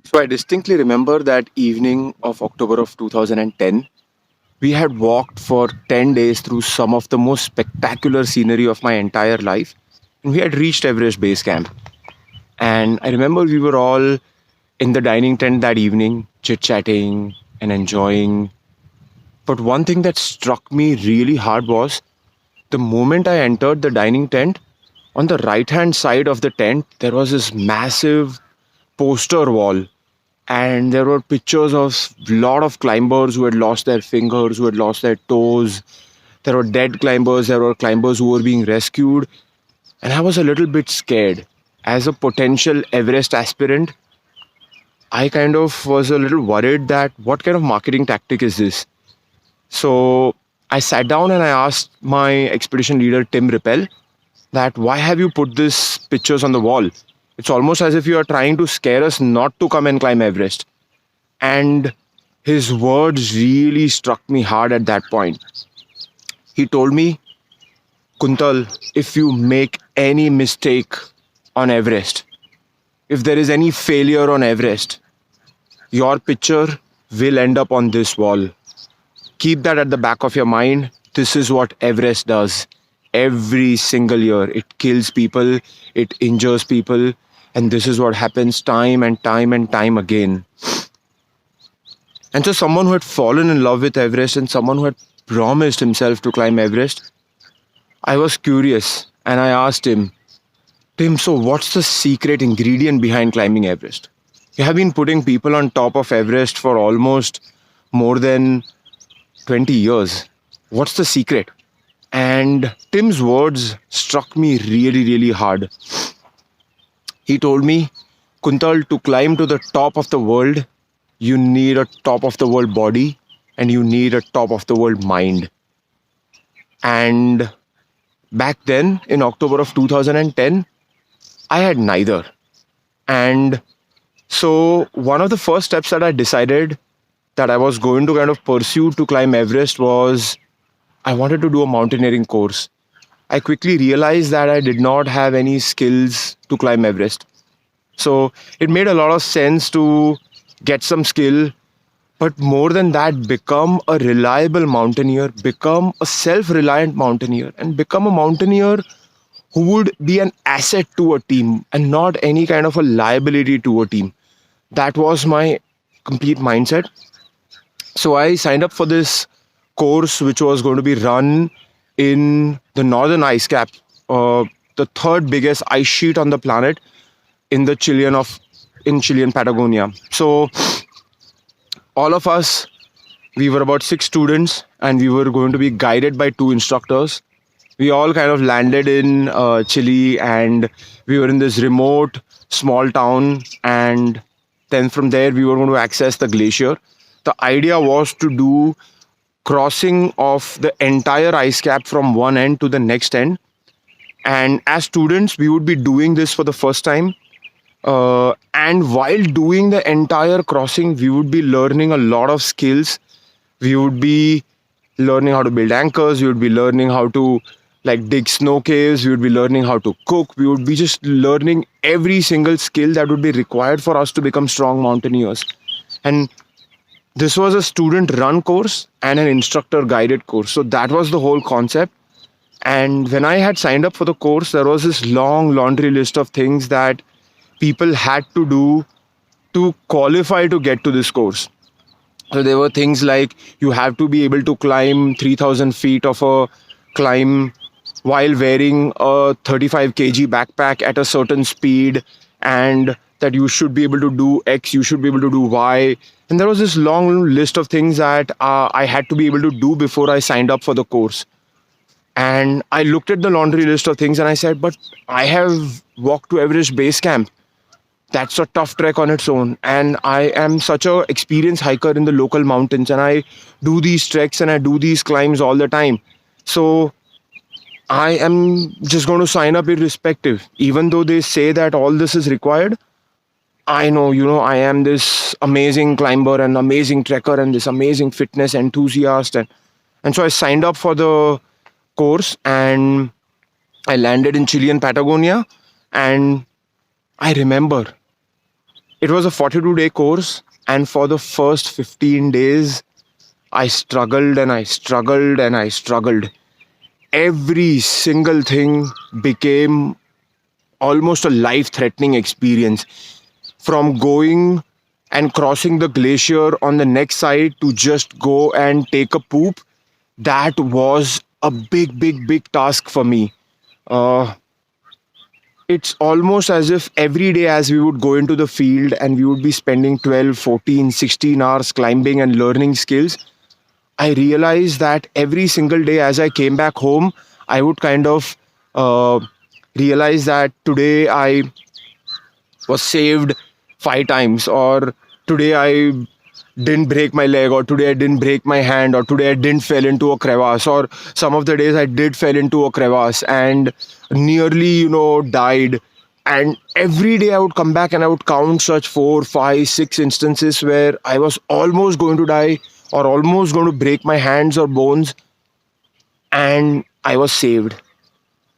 So I distinctly remember that evening of October of 2010. We had walked for 10 days through some of the most spectacular scenery of my entire life. And we had reached Everest Base Camp. And I remember we were all in the dining tent that evening, chit chatting and enjoying. But one thing that struck me really hard was the moment I entered the dining tent, on the right hand side of the tent, there was this massive poster wall, and there were pictures of a lot of climbers who had lost their fingers, who had lost their toes. There were dead climbers, there were climbers who were being rescued, and I was a little bit scared. As a potential Everest aspirant, I kind of was a little worried that what kind of marketing tactic is this? So I sat down and I asked my expedition leader, Tim Rippel, that why have you put these pictures on the wall? It's almost as if you are trying to scare us not to come and climb Everest. And his words really struck me hard at that point. He told me, Kuntal, if you make any mistake on Everest, if there is any failure on Everest, your picture will end up on this wall. Keep that at the back of your mind. This is what Everest does every single year. It kills people, it injures people, and this is what happens time and time and time again. And so, someone who had fallen in love with Everest and someone who had promised himself to climb Everest, I was curious and I asked him, Tim, so what's the secret ingredient behind climbing Everest? You have been putting people on top of Everest for almost more than 20 years. What's the secret? And Tim's words struck me really, really hard. He told me, Kuntal, to climb to the top of the world, you need a top of the world body and you need a top of the world mind. And back then, in October of 2010, I had neither. And so, one of the first steps that I decided that I was going to kind of pursue to climb Everest was I wanted to do a mountaineering course. I quickly realized that I did not have any skills to climb Everest. So it made a lot of sense to get some skill, but more than that, become a reliable mountaineer, become a self reliant mountaineer, and become a mountaineer who would be an asset to a team and not any kind of a liability to a team. That was my complete mindset. So I signed up for this course, which was going to be run in the northern ice cap, the third biggest ice sheet on the planet in the Chilean Patagonia. So all of us, we were about 6 students, and we were going to be guided by 2 instructors. We all kind of landed in Chile, and we were in this remote small town, and then from there we were going to access the glacier. The idea was to do crossing of the entire ice cap from one end to the next end. And as students, we would be doing this for the first time. And while doing the entire crossing, we would be learning a lot of skills. We would be learning how to build anchors. We would be learning how to dig snow caves. We would be learning how to cook. We would be just learning every single skill that would be required for us to become strong mountaineers. And this was a student run course and an instructor guided course. So that was the whole concept. And when I had signed up for the course, there was this long laundry list of things that people had to do to qualify to get to this course. So there were things like you have to be able to climb 3,000 feet of a climb while wearing a 35 kg backpack at a certain speed, and that you should be able to do X, you should be able to do Y. And there was this long list of things that I had to be able to do before I signed up for the course. And I looked at the laundry list of things and I said, but I have walked to Everest Base Camp. That's a tough trek on its own. And I am such an experienced hiker in the local mountains, and I do these treks and I do these climbs all the time. So I am just going to sign up irrespective. Even though they say that all this is required, I know, I am this amazing climber and amazing trekker and this amazing fitness enthusiast. And so I signed up for the course, and I landed in Chilean Patagonia. And I remember It was a 42-day course, and for the first 15 days, I struggled and I struggled and I struggled. Every single thing became almost a life threatening experience. From going and crossing the glacier on the next side to just go and take a poop, that was a big task for me. Uh, it's almost as if every day as we would go into the field and we would be spending 12, 14, 16 hours climbing and learning skills, I realized that every single day as I came back home, I would kind of uh, realize that today I was saved 5 times, or today I didn't break my leg, or today I didn't break my hand, or today I didn't fell into a crevasse, or some of the days I did fell into a crevasse and nearly, died. And every day I would come back and I would count such 4, 5, 6 instances where I was almost going to die or almost going to break my hands or bones, and I was saved.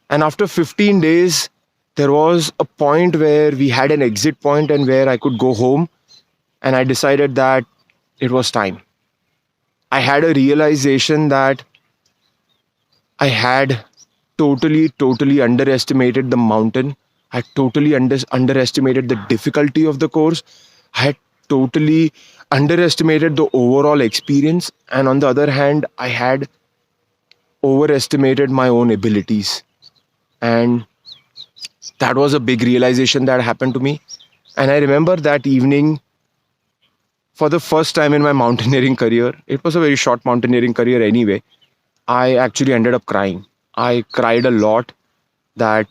And after 15 days, there was a point where we had an exit point and where I could go home. And I decided that it was time. I had a realization that I had totally underestimated the mountain. I totally underestimated the difficulty of the course. I had totally underestimated the overall experience. And on the other hand, I had overestimated my own abilities. And that was a big realization that happened to me. And I remember that evening, for the first time in my mountaineering career, it was a very short mountaineering career anyway, I actually ended up crying. I cried a lot, that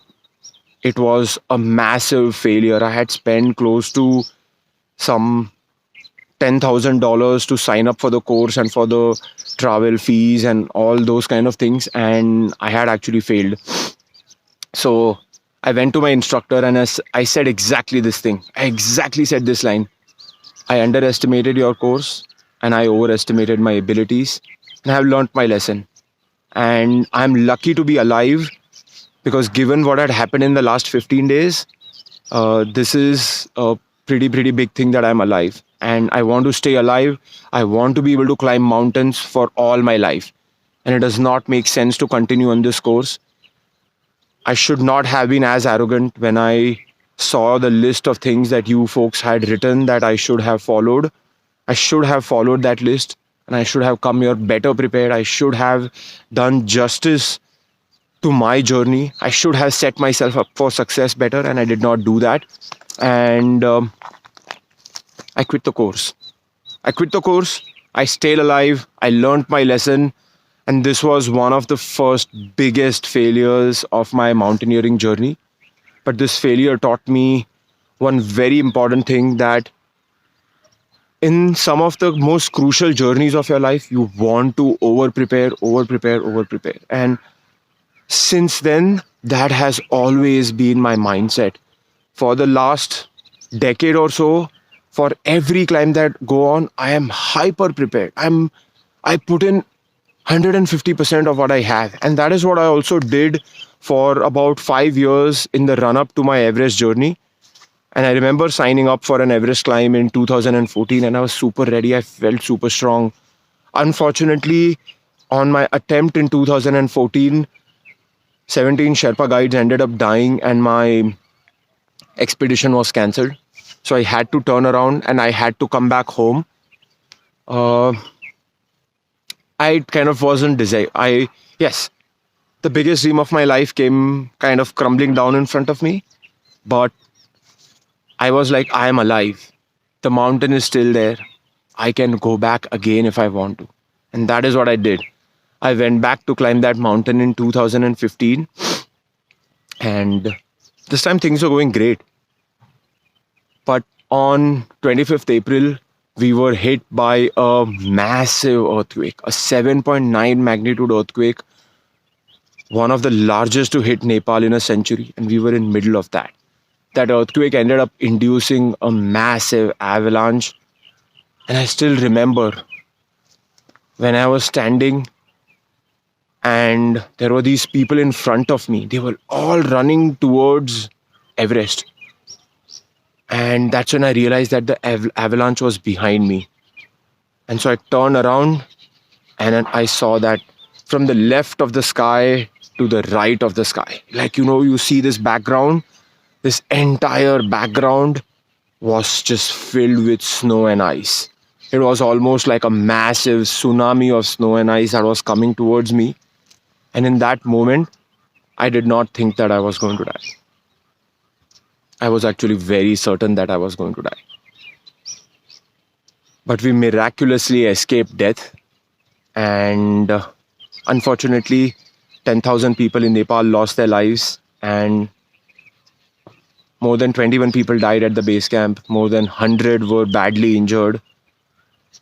it was a massive failure. I had spent close to some $10,000 to sign up for the course and for the travel fees and all those kind of things, and I had actually failed. So I went to my instructor and I said exactly this thing. I exactly said this line: I underestimated your course and I overestimated my abilities, and I have learnt my lesson. And I'm lucky to be alive, because given what had happened in the last 15 days, this is a pretty big thing that I'm alive. And I want to stay alive. I want to be able to climb mountains for all my life. And it does not make sense to continue on this course. I should not have been as arrogant when I saw the list of things that you folks had written that I should have followed. I should have followed that list, and I should have come here better prepared. I should have done justice to my journey. I should have set myself up for success better, and I did not do that. And I quit the course. I stayed alive. I learned my lesson. And this was one of the first biggest failures of my mountaineering journey. But this failure taught me one very important thing, that in some of the most crucial journeys of your life, you want to over prepare. And since then, that has always been my mindset. For the last decade or so, for every climb that go on, I am hyper prepared. I put in 150% of what I have. And that is what I also did for about 5 years in the run up to my Everest journey. And I remember signing up for an Everest climb in 2014, and I was super ready. I felt super strong. Unfortunately, on my attempt in 2014, 17 Sherpa guides ended up dying and my expedition was cancelled. So I had to turn around and I had to come back home. I kind of wasn't desired. Yes, the biggest dream of my life came kind of crumbling down in front of me. But I was like, I am alive. The mountain is still there. I can go back again if I want to. And that is what I did. I went back to climb that mountain in 2015. And this time things were going great. But on 25th April, we were hit by a massive earthquake, a 7.9 magnitude earthquake, one of the largest to hit Nepal in a century, and we were in middle of that. That earthquake ended up inducing a massive avalanche, and I still remember when I was standing and there were these people in front of me. They were all running towards Everest. And that's when I realized that the avalanche was behind me. And so I turned around, and then I saw that from the left of the sky to the right of the sky, like, you see this background, this entire background was just filled with snow and ice. It was almost like a massive tsunami of snow and ice that was coming towards me. And in that moment, I did not think that I was going to die. I was actually very certain that I was going to die. But we miraculously escaped death. And unfortunately, 10,000 people in Nepal lost their lives. And more than 21 people died at the base camp. More than 100 were badly injured.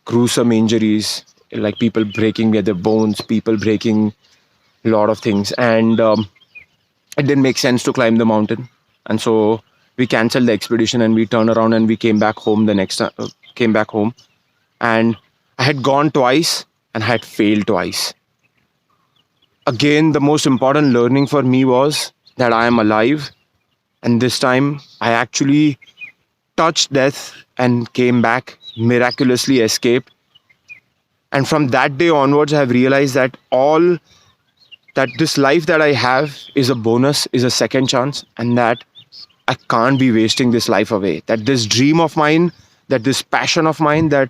Gruesome injuries, like people breaking their bones, people breaking a lot of things. And it didn't make sense to climb the mountain. And so we canceled the expedition and we turned around and we came back home the next time. Came back home. And I had gone twice and had failed twice. Again, the most important learning for me was that I am alive. And this time I actually touched death and came back, miraculously escaped. And from that day onwards, I have realized that this life that I have is a bonus, is a second chance, and that I can't be wasting this life away. That this dream of mine, that this passion of mine, that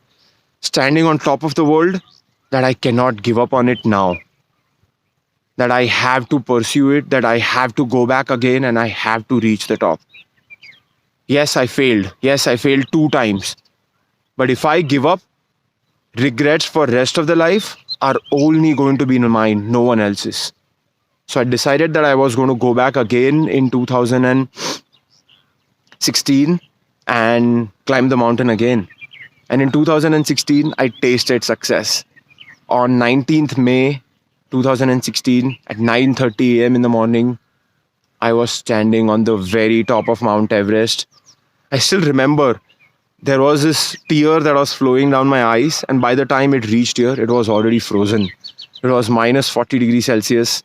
standing on top of the world, that I cannot give up on it now. That I have to pursue it, that I have to go back again and I have to reach the top. Yes, I failed. Yes, I failed 2 times. But if I give up, regrets for rest of the life are only going to be mine, no one else's. So I decided that I was going to go back again in 2016 and climb the mountain again. And in 2016, I tasted success. On 19th May 2016 at 9:30 a.m. in the morning, I was standing on the very top of Mount Everest. I still remember there was this tear that was flowing down my eyes, and by the time it reached here, it was already frozen. It was minus 40 degrees Celsius.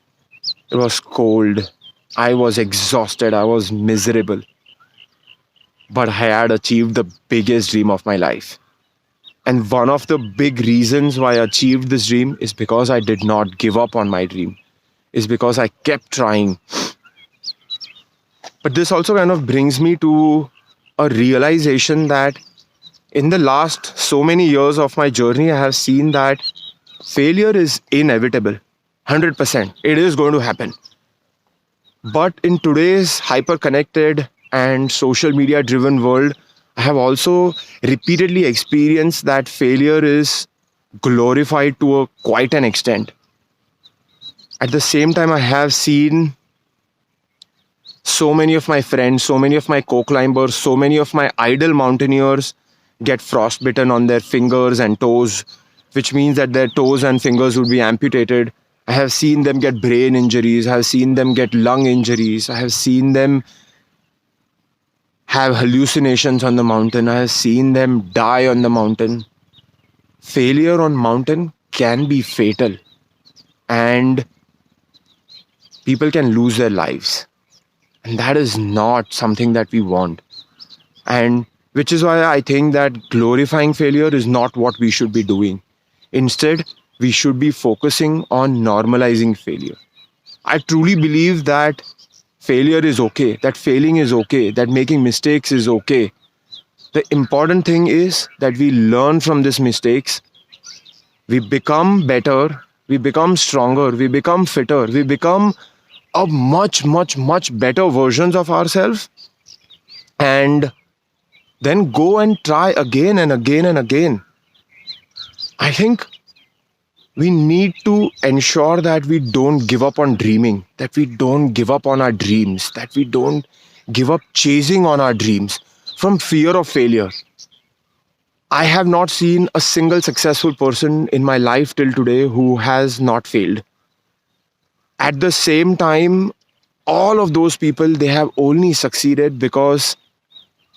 It was cold. I was exhausted. I was miserable. But I had achieved the biggest dream of my life. And one of the big reasons why I achieved this dream is because I did not give up on my dream. Is because I kept trying. But this also kind of brings me to a realization that in the last so many years of my journey, I have seen that failure is inevitable. 100%. It is going to happen. But in today's hyper-connected and social media driven world, I have also repeatedly experienced that failure is glorified to quite an extent. At the same time, I have seen so many of my friends, so many of my co-climbers, so many of my idol mountaineers get frostbitten on their fingers and toes, which means that their toes and fingers will be amputated. I have seen them get brain injuries. I have seen them get lung injuries. I have seen them have hallucinations on the mountain. I have seen them die on the mountain. Failure on mountain can be fatal, and people can lose their lives. And that is not something that we want. And which is why I think that glorifying failure is not what we should be doing. Instead, we should be focusing on normalizing failure. I truly believe that failure is okay, that failing is okay, that making mistakes is okay. The important thing is that we learn from these mistakes, we become better, we become stronger, we become fitter, we become a much, much, much better versions of ourselves, and then go and try again and again and again. I think we need to ensure that we don't give up on dreaming, that we don't give up on our dreams, that we don't give up chasing on our dreams from fear of failure. I have not seen a single successful person in my life till today who has not failed. At the same time, all of those people, they have only succeeded because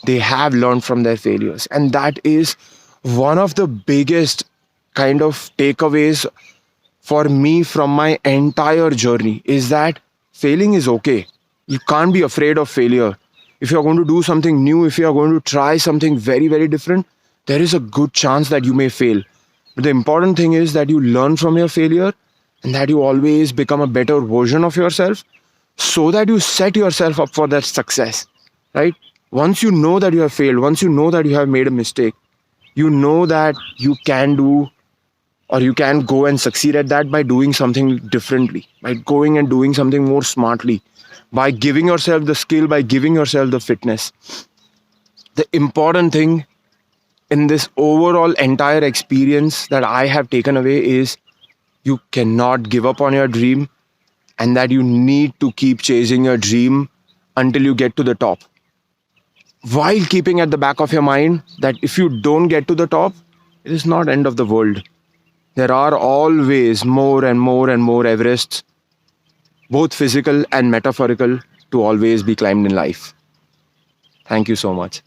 they have learned from their failures. And that is one of the biggest kind of takeaways for me from my entire journey, is that failing is okay. You can't be afraid of failure. if you're going to do something new, if you're going to try something very, very different, there is a good chance that you may fail. But the important thing is that you learn from your failure and that you always become a better version of yourself so that you set yourself up for that success, right? Once you know that you have failed, once you know that you have made a mistake, you know that you can do or you can go and succeed at that by doing something differently, by going and doing something more smartly, by giving yourself the skill, by giving yourself the fitness. The important thing in this overall entire experience that I have taken away is you cannot give up on your dream and that you need to keep chasing your dream until you get to the top. While keeping at the back of your mind that if you don't get to the top, it is not end of the world. There are always more and more and more Everests, both physical and metaphorical, to always be climbed in life. Thank you so much.